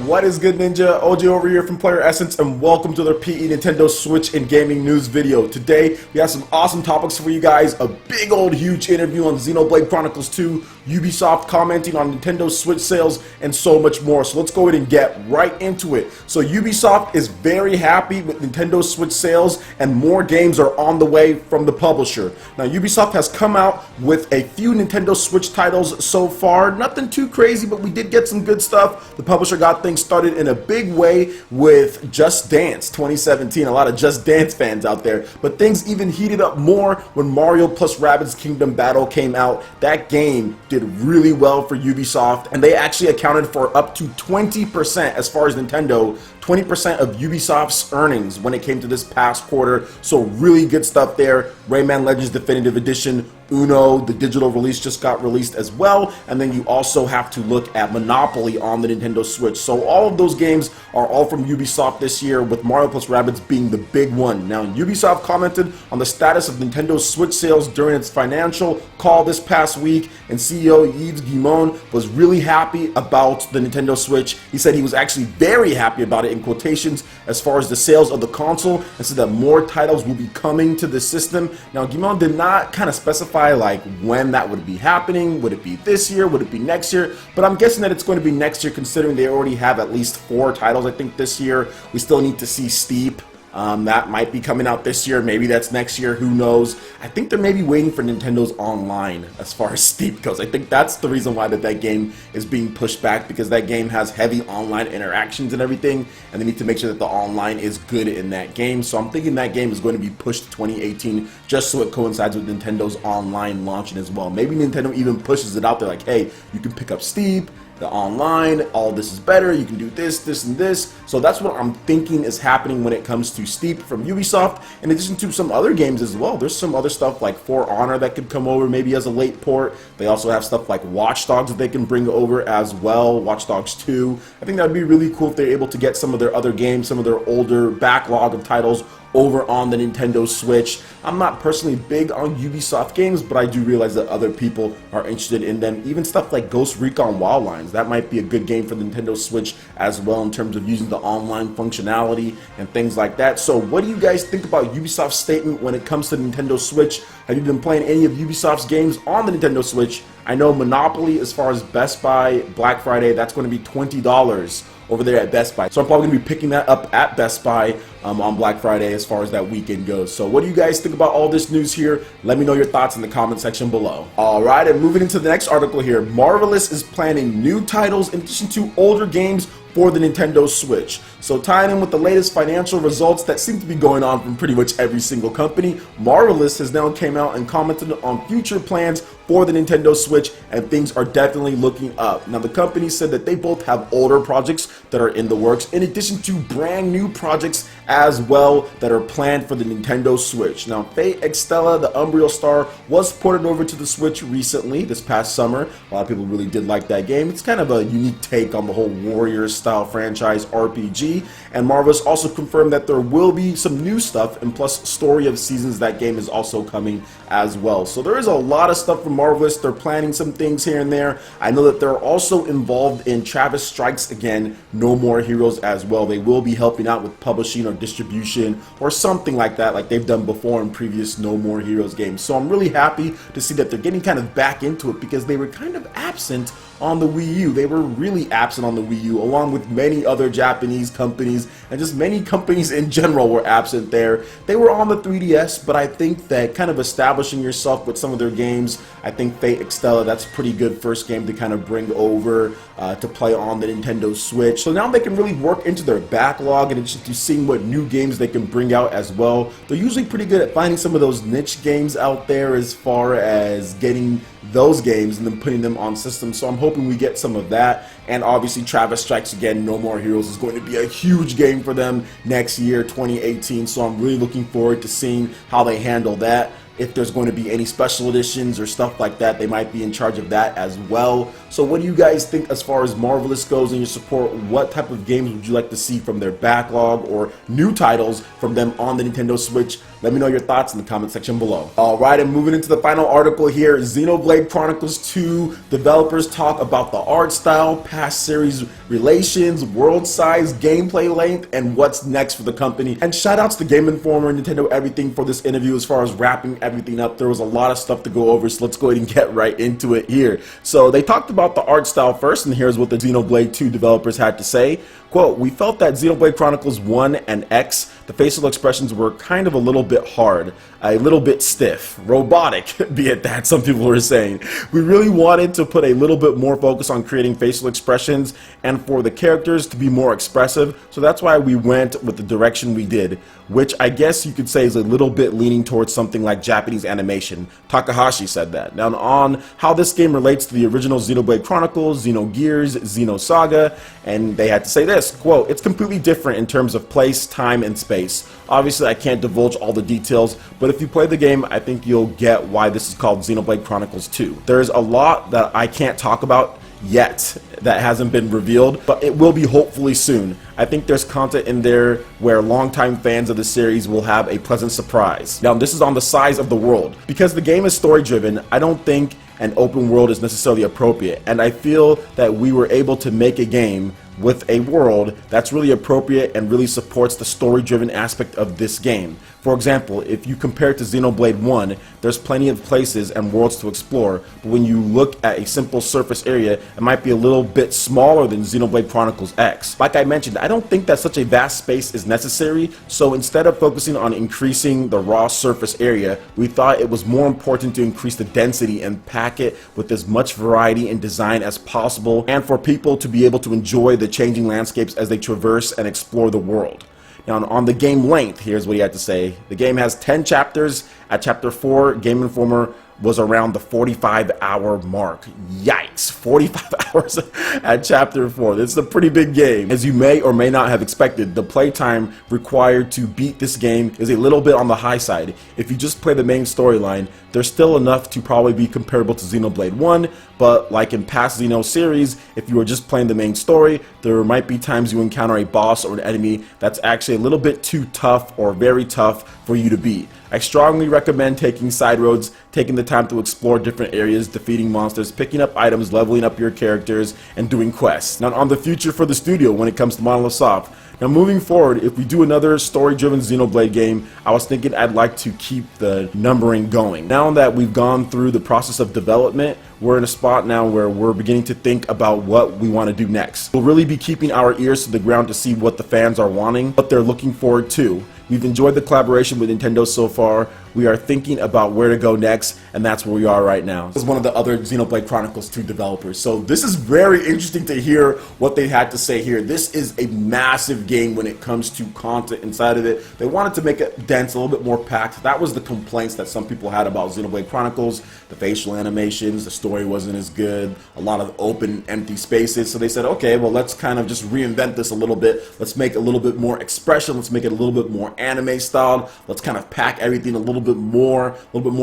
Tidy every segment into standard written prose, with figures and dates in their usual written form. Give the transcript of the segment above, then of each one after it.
What is good, Ninja? OG over here from Player Essence, and welcome to the PE Nintendo Switch and Gaming News video. Today, we have some awesome topics for you guys. A big old huge interview on Xenoblade Chronicles 2, Ubisoft commenting on Nintendo Switch sales, and so much more. So let's go ahead and get right into it. So Ubisoft is very happy with Nintendo Switch sales, and more games are on the way from the publisher. Now, Ubisoft has come out with a few Nintendo Switch titles so far. Nothing too crazy, but we did get some good stuff. The publisher got things started in a big way with Just Dance 2017. A lot of Just Dance fans out there, but things even heated up more when Mario plus Rabbids Kingdom Battle came out. That game did really well for Ubisoft, and they actually accounted for up to 20% as far as Nintendo, 20% of Ubisoft's earnings when it came to this past quarter. So really good stuff there. Rayman Legends Definitive Edition, Uno, the digital release just got released as well, and then you also have to look at Monopoly on the Nintendo Switch. So all of those games are all from Ubisoft this year, with Mario plus Rabbids being the big one. Now, Ubisoft commented on the status of Nintendo Switch sales during its financial call this past week, and CEO Yves Guillemot was really happy about the Nintendo Switch. He said he was actually very happy about it, in quotations, as far as the sales of the console, and said that more titles will be coming to the system. Now, Guillemot did not kind of specify like when that would be happening. Would it be this year? Would it be next year? But I'm guessing that it's going to be next year, considering they already have at least 4 titles, I think, this year. We still need to see Steep. That might be coming out this year. Maybe that's next year. Who knows? I think they're maybe waiting for Nintendo's Online as far as Steep goes. I think that's the reason why that game is being pushed back, because that game has heavy online interactions and everything, and they need to make sure that the online is good in that game. So I'm thinking that game is going to be pushed to 2018 just so it coincides with Nintendo's Online launching as well. Maybe Nintendo even pushes it out there like, hey, you can pick up Steep, the online, all this is better, you can do this, this, and this. So that's what I'm thinking is happening when it comes to Steep from Ubisoft, in addition to some other games as well. There's some other stuff like For Honor that could come over maybe as a late port. They also have stuff like Watch Dogs that they can bring over as well, Watch Dogs 2. I think that would be really cool if they're able to get some of their other games, some of their older backlog of titles over on the Nintendo Switch. I'm not personally big on Ubisoft games, but I do realize that other people are interested in them. Even stuff like Ghost Recon Wildlands, that might be a good game for the Nintendo Switch as well, in terms of using the online functionality and things like that. So what do you guys think about Ubisoft's statement when it comes to the Nintendo Switch? Have you been playing any of Ubisoft's games on the Nintendo Switch? I know Monopoly, as far as Best Buy Black Friday, that's going to be $20 over there at Best Buy. So I'm probably going to be picking that up at Best Buy on Black Friday as far as that weekend goes. So what do you guys think about all this news here? Let me know your thoughts in the comment section below. Alright, and moving into the next article here, Marvelous is planning new titles in addition to older games for the Nintendo Switch. So tying in with the latest financial results that seem to be going on from pretty much every single company, Marvelous has now came out and commented on future plans for the Nintendo Switch, and things are definitely looking up. Now, the company said that they both have older projects that are in the works, in addition to brand new projects as well that are planned for the Nintendo Switch. Now, Fate Extella, the Umbriel Star, was ported over to the Switch recently, this past summer. A lot of people really did like that game. It's kind of a unique take on the whole Warriors style franchise RPG, and Marvelous also confirmed that there will be some new stuff, and plus Story of Seasons, that game is also coming as well. So there is a lot of stuff from Marvelous. They're planning some things here and there. I know that they're also involved in Travis Strikes Again, No More Heroes as well. They will be helping out with publishing or distribution or something like that, like they've done before in previous No More Heroes games. So I'm really happy to see that they're getting kind of back into it, because they were kind of absent on the Wii U. They were really absent on the Wii U, along with many other Japanese companies, and just many companies in general were absent there. They were on the 3DS, but I think that kind of establishing yourself with some of their games, I think Fate Extella, that's a pretty good first game to kind of bring over to play on the Nintendo Switch. So now they can really work into their backlog, and it's just to seeing what new games they can bring out as well. They're usually pretty good at finding some of those niche games out there as far as getting those games and then putting them on systems. So I'm hoping we get some of that. And obviously Travis Strikes Again, No More Heroes is going to be a huge game for them next year, 2018. So I'm really looking forward to seeing how they handle that. if there's going to be any special editions or stuff like that. They might be in charge of that as well. So what do you guys think as far as Marvelous goes and your support? What type of games would you like to see from their backlog or new titles from them on the Nintendo Switch? Let me know your thoughts in the comment section below. Alright, and moving into the final article here, Xenoblade Chronicles 2 developers talk about the art style, past series relations, world size, gameplay length, and what's next for the company. And shout outs to Game Informer and Nintendo Everything for this interview as far as wrapping everything up. There was a lot of stuff to go over, so let's go ahead and get right into it here. So they talked about the art style first, and here's what the Xenoblade 2 developers had to say. Quote, "We felt that Xenoblade Chronicles 1 and X, the facial expressions were kind of a little bit hard, a little bit stiff, robotic, be it that some people were saying. We really wanted to put a little bit more focus on creating facial expressions and for the characters to be more expressive, so that's why we went with the direction we did, which I guess you could say is a little bit leaning towards something like Japanese animation." Takahashi said that. Now on how this game relates to the original Xenoblade Chronicles, Xenogears, Xenosaga, and they had to say this, quote, "It's completely different in terms of place, time, and space. Obviously, I can't divulge all the details, but if you play the game, I think you'll get why this is called Xenoblade Chronicles 2. There's a lot that I can't talk about yet that hasn't been revealed, but it will be hopefully soon. I think there's content in there where longtime fans of the series will have a pleasant surprise." Now, this is on the size of the world. Because the game is story-driven, I don't think an open world is necessarily appropriate, and I feel that we were able to make a game with a world that's really appropriate and really supports the story-driven aspect of this game. For example, if you compare it to Xenoblade 1, there's plenty of places and worlds to explore, but when you look at a simple surface area, it might be a little bit smaller than Xenoblade Chronicles X. Like I mentioned, I don't think that such a vast space is necessary, so instead of focusing on increasing the raw surface area, we thought it was more important to increase the density and pack it with as much variety in design as possible, and for people to be able to enjoy the changing landscapes as they traverse and explore the world. Now, on the game length, here's what he had to say. The game has 10 chapters. At chapter 4, Game Informer was around the 45-hour mark. Yikes, 45 hours at chapter 4. This is a pretty big game. As you may or may not have expected, the playtime required to beat this game is a little bit on the high side. If you just play the main storyline, there's still enough to probably be comparable to Xenoblade 1, but like in past Xeno series, if you were just playing the main story, there might be times you encounter a boss or an enemy that's actually a little bit too tough or very tough for you to beat. I strongly recommend taking side roads, taking the time to explore different areas, defeating monsters, picking up items, leveling up your characters, and doing quests. Now on the future for the studio when it comes to Monolith Soft. Now moving forward, if we do another story-driven Xenoblade game, I was thinking I'd like to keep the numbering going. Now that we've gone through the process of development, we're in a spot now where we're beginning to think about what we want to do next. We'll really be keeping our ears to the ground to see what the fans are wanting, what they're looking forward to. We've enjoyed the collaboration with Nintendo so far. We are thinking about where to go next, and that's where we are right now. This is one of the other Xenoblade Chronicles 2 developers, so this is very interesting to hear what they had to say here. This is a massive game when it comes to content inside of it. They wanted to make it dense, a little bit more packed. That was the complaints that some people had about Xenoblade Chronicles. The facial animations, the story wasn't as good, a lot of open, empty spaces. So they said, okay, well, let's kind of just reinvent this a little bit. Let's make a little bit more expression. Let's make it a little bit more anime styled. Let's kind of pack everything a little bit more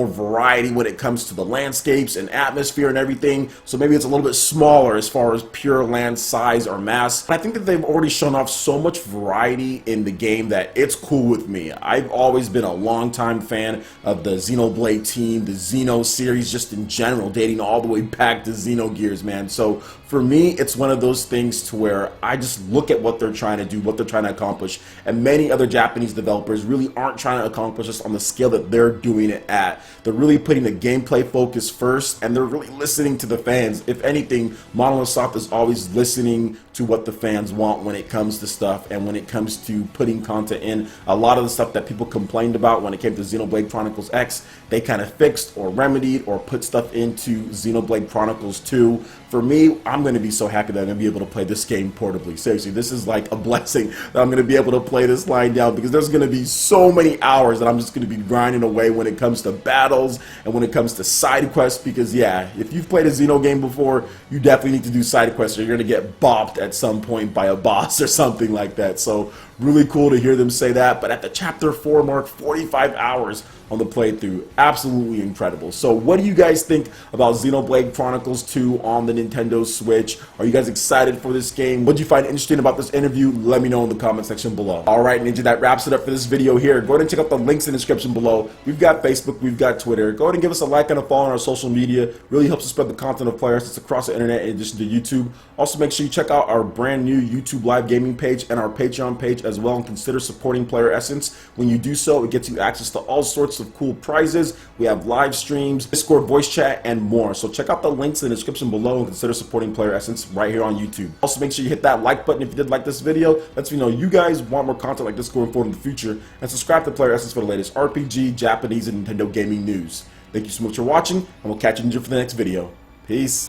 variety when it comes to the landscapes and atmosphere and everything. So maybe it's a little bit smaller as far as pure land size or mass. But I think that they've already shown off so much variety in the game that it's cool with me. I've always been a longtime fan of the Xenoblade team, the Xeno series just in general, dating all the way back to Xenogears, man. So for me, it's one of those things to where I just look at what they're trying to do, what they're trying to accomplish, and many other Japanese developers really aren't trying to accomplish this on the scale that they're doing it at. They're really putting the gameplay focus first, and they're really listening to the fans. If anything, Monolith Soft is always listening to what the fans want when it comes to stuff and when it comes to putting content in. A lot of the stuff that people complained about when it came to Xenoblade Chronicles X, they kind of fixed or remedied or put stuff into Xenoblade Chronicles 2. For me, I'm going to be so happy that I'm going to be able to play this game portably. Seriously, this is like a blessing that I'm going to be able to play this line down, because there's going to be so many hours that I'm just going to be grinding away when it comes to battles and when it comes to side quests. Because yeah, if you've played a Xeno game before, you definitely need to do side quests or you're going to get bopped at some point by a boss or something like that. So Really cool to hear them say that. But at the chapter 4 mark, 45 hours on the playthrough. Absolutely incredible. So what do you guys think about Xenoblade Chronicles 2 on the Nintendo Switch? Are you guys excited for this game? What did you find interesting about this interview? Let me know in the comment section below. Alright, Ninja, that wraps it up for this video here. Go ahead and check out the links in the description below. We've got Facebook, we've got Twitter. Go ahead and give us a like and a follow on our social media. Really helps us spread the content of Player Essence across the internet in addition to YouTube. Also, make sure you check out our brand new YouTube live gaming page and our Patreon page as well, and consider supporting Player Essence. When you do so, it gets you access to all sorts of cool prizes. We have live streams, Discord voice chat, and more. So check out the links in the description below and consider supporting Player Essence right here on YouTube. Also, make sure you hit that like button if you did like this video. Lets me know you guys want more content like this going forward in the future. And subscribe to Player Essence for the latest RPG, Japanese, and Nintendo gaming news. Thank you so much for watching, and we'll catch you for the next video. Peace.